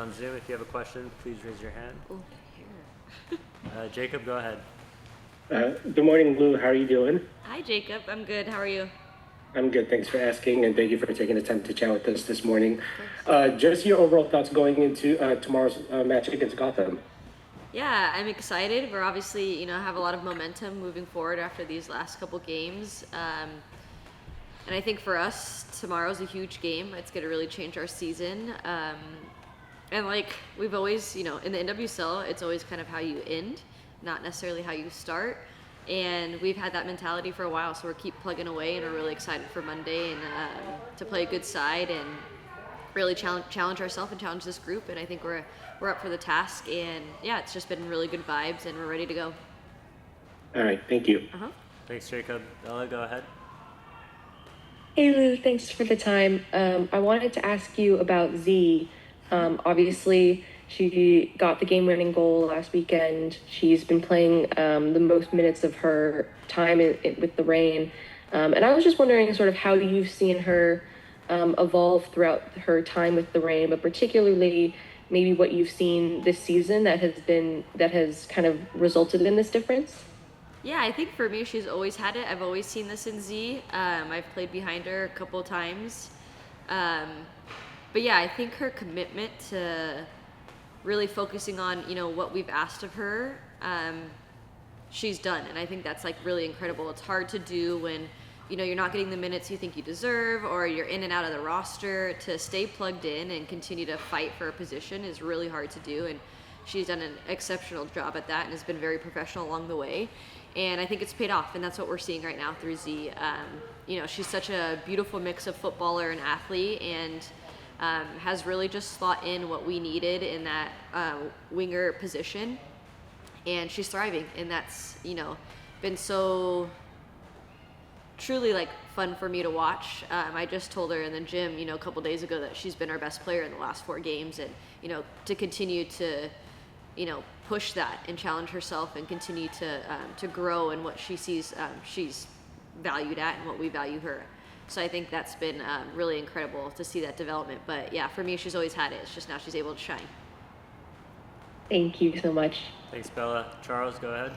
on Zoom, if you have a question, please raise your hand. Oh, here. Jacob, go ahead. Good morning, Lou. How are you doing? Hi, Jacob. I'm good. How are you? I'm good. Thanks for asking, and thank you for taking the time to chat with us this morning. Just your overall thoughts going into tomorrow's match against Gotham. Yeah, I'm excited. We're obviously, have a lot of momentum moving forward after these last couple games. And I think for us, tomorrow's a huge game. It's going to really change our season. And like we've always, in the NWSL, it's always kind of how you end, not necessarily how you start. And we've had that mentality for a while, so we're keep plugging away, and we're really excited for Monday and to play a good side and really challenge ourselves and challenge this group. And I think we're up for the task. And yeah, it's just been really good vibes, and we're ready to go. All right, thank you. Thanks, Jacob. Bella, go ahead. Hey Lou, thanks for the time. I wanted to ask you about Z. Obviously, she got the game-winning goal last weekend. She's been playing the most minutes of her time with the Reign. And I was just wondering sort of how you've seen her evolve throughout her time with the Reign, but particularly maybe what you've seen this season that has kind of resulted in this difference. Yeah, I think for me, she's always had it. I've always seen this in Z. I've played behind her a couple of times. But yeah, I think her commitment to really focusing on, what we've asked of her, she's done. And I think that's like really incredible. It's hard to do when, you're not getting the minutes you think you deserve, or you're in and out of the roster. To stay plugged in and continue to fight for a position is really hard to do. And she's done an exceptional job at that and has been very professional along the way. And I think it's paid off, and that's what we're seeing right now through Z. She's such a beautiful mix of footballer and athlete, and has really just slot in what we needed in that winger position. And she's thriving, and that's, been so truly like fun for me to watch. I just told her in the gym, a couple days ago that she's been our best player in the last 4 games, and, to continue to, push that and challenge herself and continue to grow in what she sees she's valued at and what we value her. So I think that's been really incredible to see that development. But yeah, for me, she's always had it. It's just now she's able to shine. Thank you so much. Thanks, Bella. Charles, go ahead.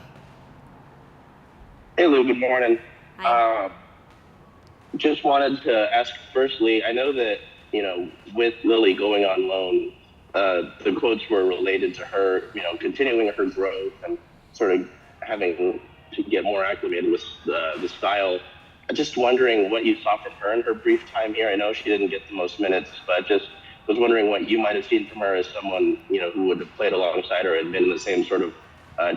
Hey, Lou, good morning. Hi. Just wanted to ask firstly, I know that, with Lily going on loan, the quotes were related to her, continuing her growth and sort of having to get more acclimated with the style. Just wondering what you saw from her in her brief time here. I know she didn't get the most minutes, but just was wondering what you might have seen from her as someone, who would have played alongside her and been in the same sort of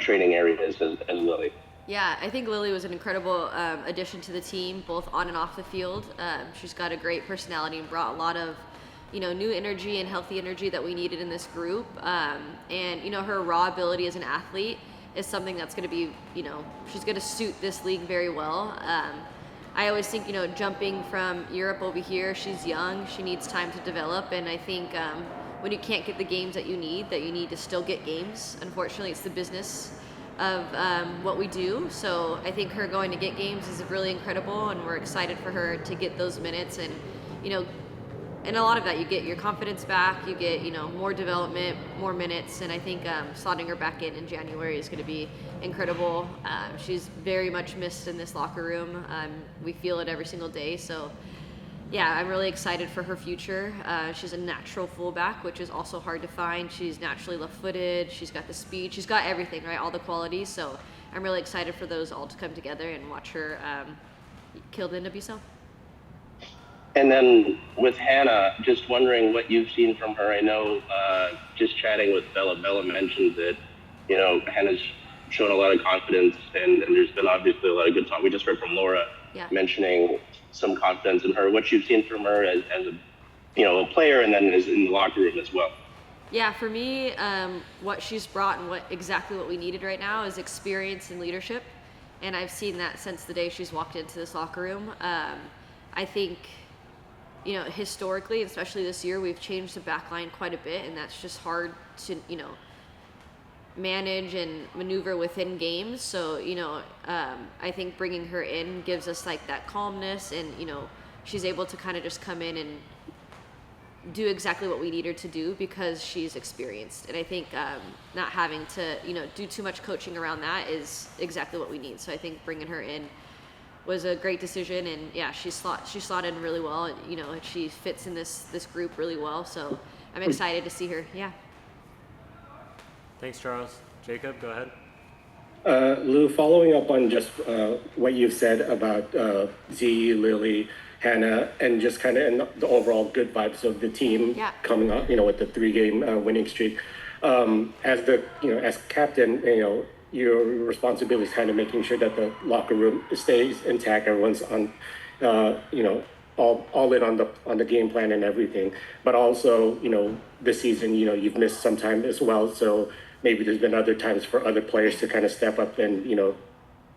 training areas as Lily. Yeah, I think Lily was an incredible addition to the team, both on and off the field. She's got a great personality and brought a lot of, new energy and healthy energy that we needed in this group. And, her raw ability as an athlete is something that's going to be, she's going to suit this league very well. I always think, jumping from Europe over here, she's young, she needs time to develop. And I think when you can't get the games that you need to still get games. Unfortunately, it's the business of what we do. So I think her going to get games is really incredible, and we're excited for her to get those minutes. And, and a lot of that, you get your confidence back, you get, more development, more minutes. And I think slotting her back in January is going to be incredible. She's very much missed in this locker room. We feel it every single day. So yeah, I'm really excited for her future. She's a natural fullback, which is also hard to find. She's naturally left-footed. She's got the speed. She's got everything, right? All the qualities. So I'm really excited for those all to come together and watch her kill the NWSL. And then with Hannah, just wondering what you've seen from her. I know just chatting with Bella mentioned that, Hannah's shown a lot of confidence, and there's been obviously a lot of good talk. We just heard from Laura mentioning some confidence in her. What you've seen from her as a player, and then as in the locker room as well. Yeah, for me, what she's brought and exactly what we needed right now is experience and leadership. And I've seen that since the day she's walked into this locker room. I think, historically, especially this year, we've changed the back line quite a bit, and that's just hard to, manage and maneuver within games. So, I think bringing her in gives us like that calmness, and, she's able to kind of just come in and do exactly what we need her to do because she's experienced. And I think not having to, do too much coaching around that is exactly what we need. So I think bringing her in was a great decision, and yeah, she slotted in really well. And she fits in this group really well. So I'm excited to see her. Yeah. Thanks, Charles. Jacob, go ahead. Lou, following up on just what you've said about Z, Lily, Hannah, and just kind of the overall good vibes of the team coming up, with the 3-game winning streak. As captain, your responsibility is kind of making sure that the locker room stays intact. Everyone's on, all in on the game plan and everything. But also, this season, you've missed some time as well. So maybe there's been other times for other players to kind of step up and,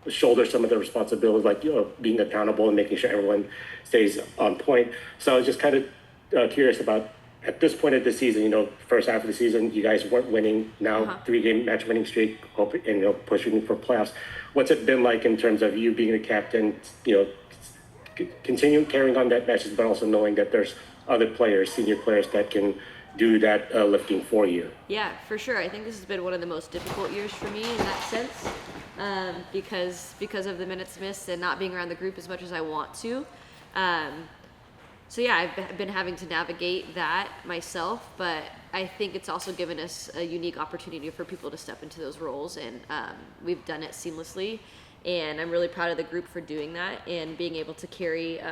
shoulder some of the responsibilities, like, being accountable and making sure everyone stays on point. So I was just kind of curious about, at this point of the season, first half of the season, you guys weren't winning. Now 3-game match winning streak, and pushing for playoffs. What's it been like in terms of you being the captain, continue carrying on that message, but also knowing that there's other players, senior players, that can do that lifting for you? Yeah, for sure. I think this has been one of the most difficult years for me in that sense, because of the minutes missed and not being around the group as much as I want to. So yeah, I've been having to navigate that myself, but I think it's also given us a unique opportunity for people to step into those roles, and we've done it seamlessly. And I'm really proud of the group for doing that and being able to carry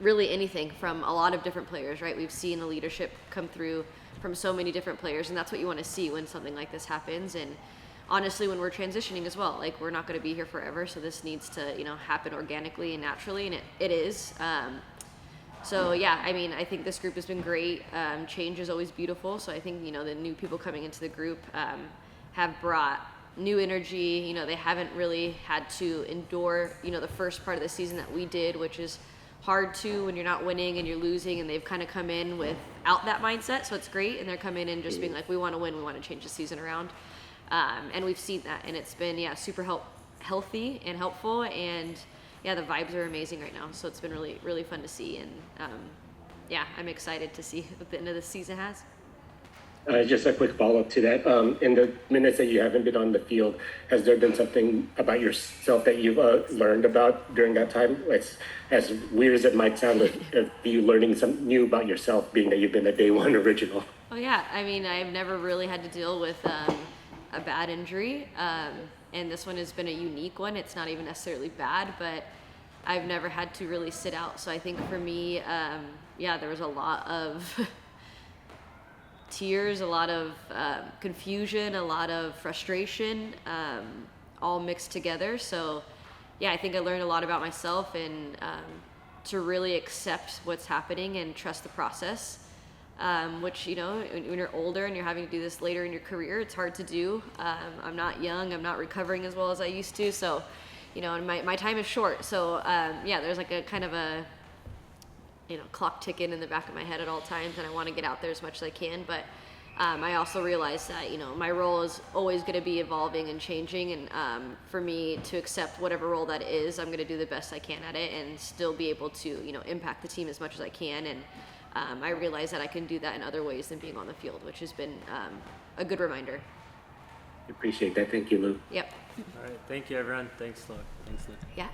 really anything from a lot of different players, right? We've seen the leadership come through from so many different players, and that's what you want to see when something like this happens. And honestly, when we're transitioning as well, like, we're not going to be here forever, so this needs to, happen organically and naturally, and it is. So yeah, I mean, I think this group has been great. Change is always beautiful, so I think, the new people coming into the group have brought new energy. They haven't really had to endure, the first part of the season that we did, which is hard to when you're not winning and you're losing, and they've kind of come in without that mindset, so it's great. And they're coming in just being like, we want to win, we want to change the season around, and we've seen that, and it's been super healthy and helpful, and yeah, the vibes are amazing right now, so it's been really, really fun to see. And I'm excited to see what the end of the season has. Just a quick follow-up to that. In the minutes that you haven't been on the field, has there been something about yourself that you've learned about during that time? As weird as it might sound, of you learning something new about yourself, being that you've been a day one original. Oh yeah, I mean, I've never really had to deal with a bad injury, and this one has been a unique one. It's not even necessarily bad, but I've never had to really sit out. So I think for me, there was a lot of tears, a lot of confusion, a lot of frustration, all mixed together. So yeah, I think I learned a lot about myself, and to really accept what's happening and trust the process, which, when you're older and you're having to do this later in your career, it's hard to do. I'm not young, I'm not recovering as well as I used to, so, and my time is short. So there's like a kind of a clock ticking in the back of my head at all times, and I want to get out there as much as I can. But I also realize that, my role is always going to be evolving and changing. And for me to accept whatever role that is, I'm going to do the best I can at it and still be able to, impact the team as much as I can. And I realize that I can do that in other ways than being on the field, which has been a good reminder. Appreciate that. Thank you, Lou. Yep. All right. Thank you, everyone. Thanks, Luke. Yeah.